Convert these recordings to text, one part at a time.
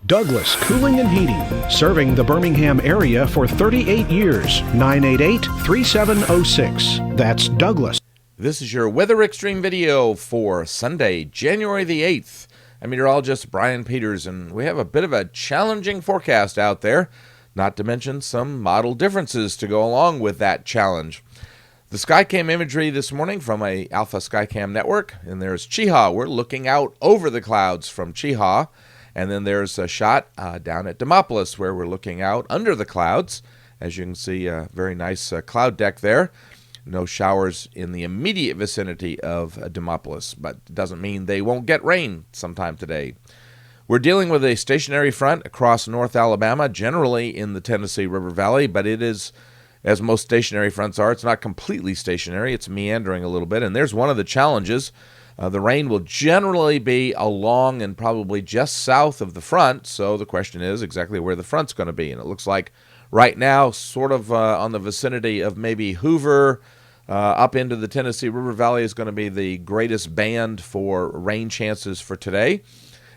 Douglas Cooling and Heating, serving the Birmingham area for 38 years. 988-3706. That's Douglas. This is your Weather Xtreme video for Sunday, January the 8th. I'm meteorologist Brian Peters, and we have a bit of a challenging forecast out there, not to mention some model differences to go along with that challenge. The Skycam imagery this morning from a Alpha Skycam network, and there's Cheehaw. We're looking out over the clouds from Cheehaw, and then there's a shot down at Demopolis where we're looking out under the clouds. As you can see, a very nice cloud deck there. No showers in the immediate vicinity of Demopolis, but it doesn't mean they won't get rain sometime today. We're dealing with a stationary front across North Alabama, generally in the Tennessee River Valley, but it is, as most stationary fronts are, it's not completely stationary. It's meandering a little bit, and there's one of the challenges. The rain will generally be along and probably just south of the front, so the question is exactly where the front's going to be. And it looks like right now sort of on the vicinity of maybe Hoover up into the Tennessee River Valley is going to be the greatest band for rain chances for today.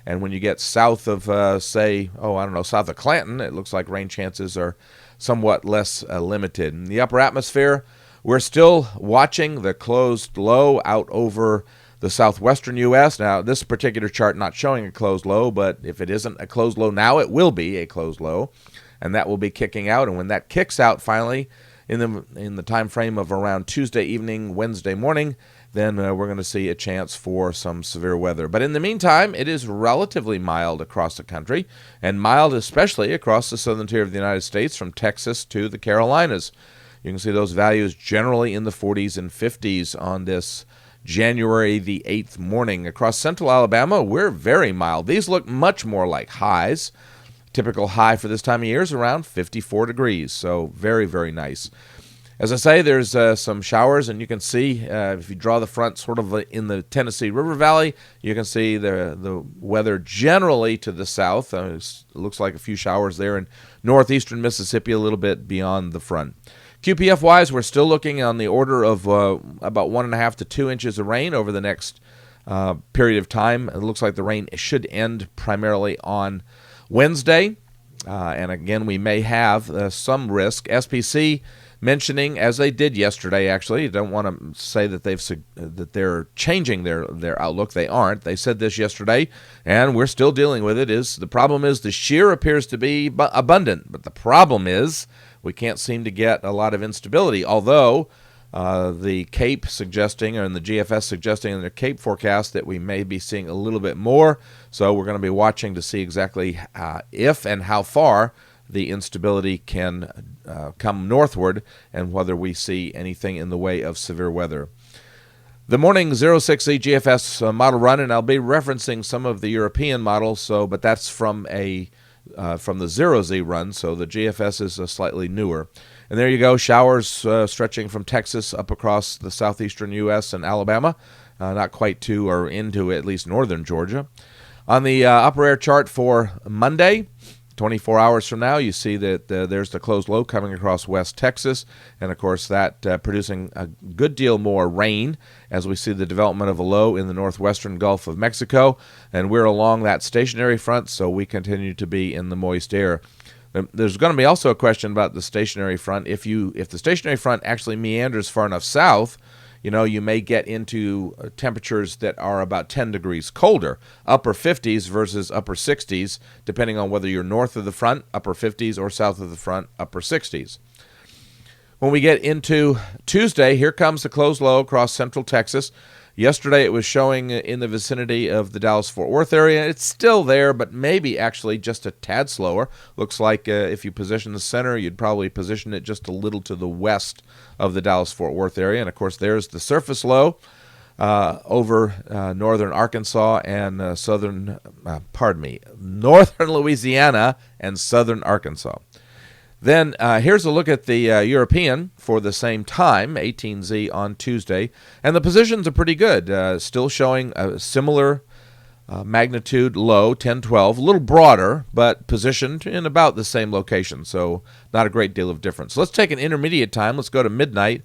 And when you get south of, south of Clanton, it looks like rain chances are somewhat less limited. In the upper atmosphere, we're still watching the closed low out over the southwestern U.S. Now, this particular chart not showing a closed low, but if it isn't a closed low now, it will be a closed low, and that will be kicking out. And when that kicks out finally in the time frame of around Tuesday evening, Wednesday morning, then we're going to see a chance for some severe weather. But in the meantime, it is relatively mild across the country, and mild especially across the southern tier of the United States from Texas to the Carolinas. You can see those values generally in the 40s and 50s on this January the 8th morning. Across central Alabama, we're very mild. These look much more like highs. Typical high for this time of year is around 54 degrees, so very, very nice. As I say, there's some showers, and you can see if you draw the front sort of in the Tennessee River Valley, you can see the weather generally to the south. It looks like a few showers there in northeastern Mississippi, a little bit beyond the front. QPF-wise, we're still looking on the order of about 1.5 to 2 inches of rain over the next period of time. It looks like the rain should end primarily on Wednesday, and again, we may have some risk. SPC mentioning, as they did yesterday, actually, don't want to say that that they're changing their outlook. They aren't. They said this yesterday, and we're still dealing with it. The problem is the shear appears to be abundant, but the problem is we can't seem to get a lot of instability, although the Cape suggesting, and the GFS suggesting in their Cape forecast that we may be seeing a little bit more. So we're going to be watching to see exactly if and how far the instability can come northward and whether we see anything in the way of severe weather. The morning 06Z GFS model run, and I'll be referencing some of the European models, but that's from the 0Z run, so the GFS is slightly newer. And there you go, showers stretching from Texas up across the southeastern U.S. and Alabama, not quite to or into at least northern Georgia. On the upper air chart for Monday, 24 hours from now, you see that there's the closed low coming across West Texas, and of course that producing a good deal more rain as we see the development of a low in the northwestern Gulf of Mexico, and we're along that stationary front, so we continue to be in the moist air. There's going to be also a question about the stationary front. If the stationary front actually meanders far enough south, you may get into temperatures that are about 10 degrees colder, upper 50s versus upper 60s, depending on whether you're north of the front, upper 50s, or south of the front, upper 60s. When we get into Tuesday, here comes the closed low across central Texas. Yesterday it was showing in the vicinity of the Dallas-Fort Worth area. It's still there, but maybe actually just a tad slower. Looks like if you position the center, you'd probably position it just a little to the west of the Dallas-Fort Worth area. And, of course, there's the surface low over northern Arkansas and northern Louisiana and southern Arkansas. Then here's a look at the European for the same time, 18Z on Tuesday. And the positions are pretty good, still showing a similar magnitude low, 10-12, a little broader, but positioned in about the same location, so not a great deal of difference. Let's take an intermediate time. Let's go to midnight.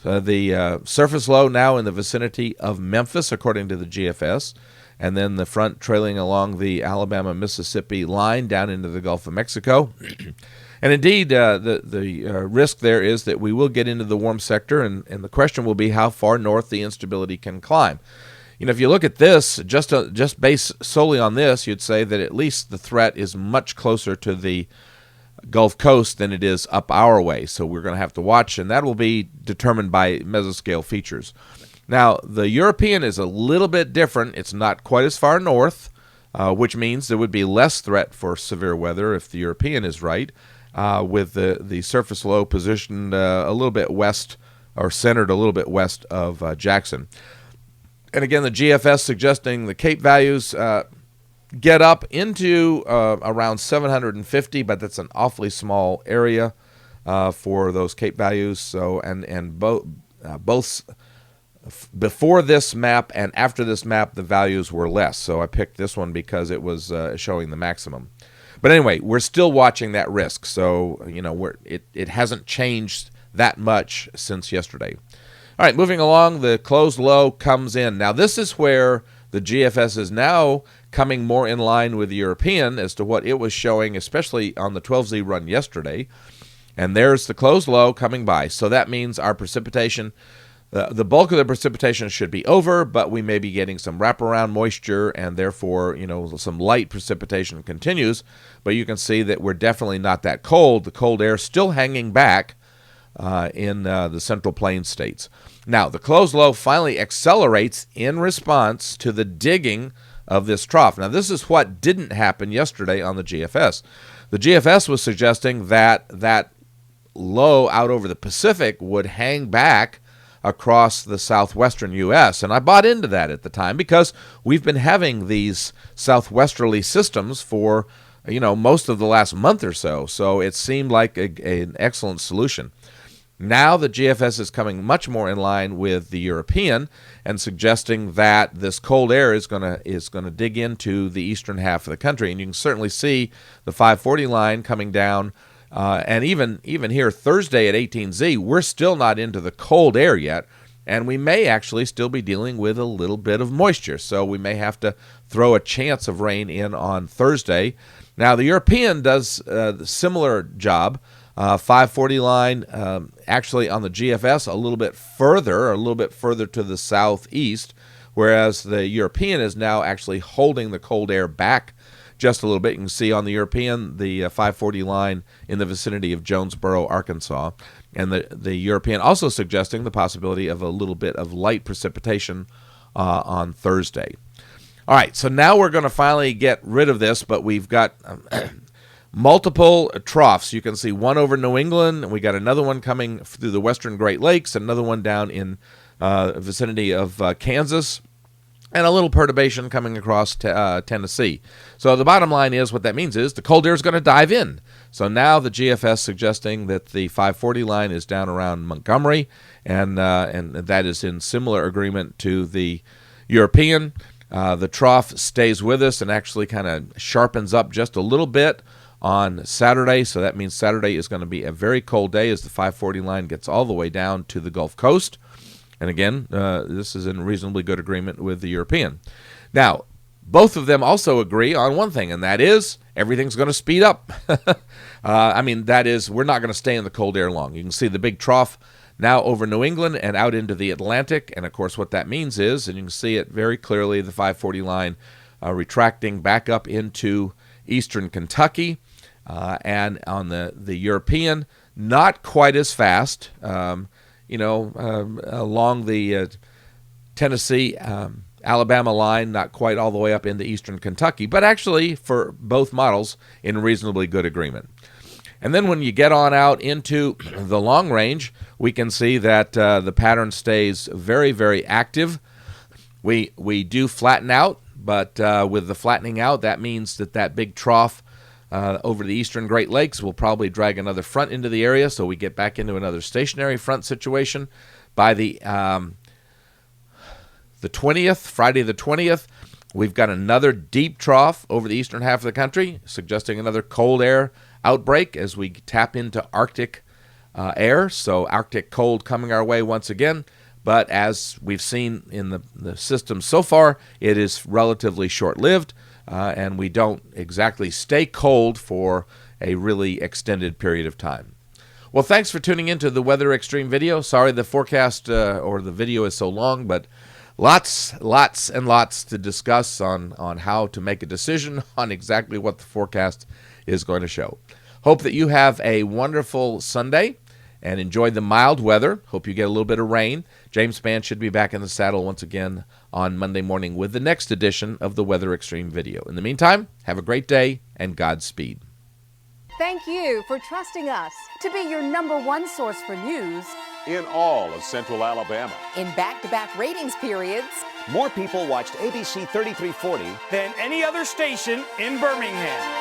The surface low now in the vicinity of Memphis, according to the GFS. and then the front trailing along the Alabama-Mississippi line down into the Gulf of Mexico. And indeed, the risk there is that we will get into the warm sector, and the question will be how far north the instability can climb. If you look at this, just based solely on this, you'd say that at least the threat is much closer to the Gulf Coast than it is up our way. So we're going to have to watch, and that will be determined by mesoscale features. Now, the European is a little bit different. It's not quite as far north, which means there would be less threat for severe weather if the European is right, with the surface low positioned a little bit west, or centered a little bit west of Jackson. And again, the GFS suggesting the Cape values get up into around 750, but that's an awfully small area for those Cape values. So, and both before this map and after this map, the values were less. So I picked this one because it was showing the maximum. But anyway, we're still watching that risk. So, it hasn't changed that much since yesterday. All right, moving along, the closed low comes in. Now, this is where the GFS is now coming more in line with the European as to what it was showing, especially on the 12Z run yesterday. And there's the closed low coming by. So that means our precipitation, the bulk of the precipitation should be over, but we may be getting some wraparound moisture, and therefore, some light precipitation continues. But you can see that we're definitely not that cold. The cold air still hanging back in the Central Plains states. Now, the closed low finally accelerates in response to the digging of this trough. Now, this is what didn't happen yesterday on the GFS. The GFS was suggesting that that low out over the Pacific would hang back across the southwestern U.S., and I bought into that at the time because we've been having these southwesterly systems for most of the last month or so, so it seemed like an excellent solution. Now the GFS is coming much more in line with the European and suggesting that this cold air is going to dig into the eastern half of the country, and you can certainly see the 540 line coming down. And even here Thursday at 18Z, we're still not into the cold air yet, and we may actually still be dealing with a little bit of moisture. So we may have to throw a chance of rain in on Thursday. Now the European does the similar job. 540 line actually on the GFS a little bit further to the southeast, whereas the European is now actually holding the cold air back just a little bit. You can see on the European the 540 line in the vicinity of Jonesboro, Arkansas, and the European also suggesting the possibility of a little bit of light precipitation on Thursday. All right, so now we're going to finally get rid of this, but we've got multiple troughs. You can see one over New England, and we got another one coming through the western Great Lakes, another one down in vicinity of Kansas, and a little perturbation coming across Tennessee. So the bottom line is, what that means is the cold air is going to dive in. So now the GFS suggesting that the 540 line is down around Montgomery, and that is in similar agreement to the European. The trough stays with us and actually kind of sharpens up just a little bit on Saturday. So that means Saturday is going to be a very cold day as the 540 line gets all the way down to the Gulf Coast. And again, this is in reasonably good agreement with the European. Now, both of them also agree on one thing, and that is everything's going to speed up. That is, we're not going to stay in the cold air long. You can see the big trough now over New England and out into the Atlantic. And, of course, what that means is, and you can see it very clearly, the 540 line retracting back up into eastern Kentucky. And on the European, not quite as fast, along the Tennessee, Alabama line, not quite all the way up into eastern Kentucky, but actually for both models in reasonably good agreement. And then when you get on out into the long range, we can see that the pattern stays very, very active. We do flatten out, but with the flattening out, that means that big trough over the eastern Great Lakes will probably drag another front into the area, so we get back into another stationary front situation. By the 20th, Friday the 20th, we've got another deep trough over the eastern half of the country, suggesting another cold air outbreak as we tap into Arctic air. So Arctic cold coming our way once again. but as we've seen in the system so far, it is relatively short-lived, and we don't exactly stay cold for a really extended period of time. Well, thanks for tuning into the Weather Xtreme video. Sorry the forecast or the video is so long, but lots and lots to discuss on how to make a decision on exactly what the forecast is going to show. Hope that you have a wonderful Sunday and enjoy the mild weather. Hope you get a little bit of rain. James Spann should be back in the saddle once again on Monday morning with the next edition of the Weather Xtreme video. In the meantime, have a great day and Godspeed. Thank you for trusting us to be your #1 source for news in all of Central Alabama. in back-to-back ratings periods. More people watched ABC 3340 than any other station in Birmingham.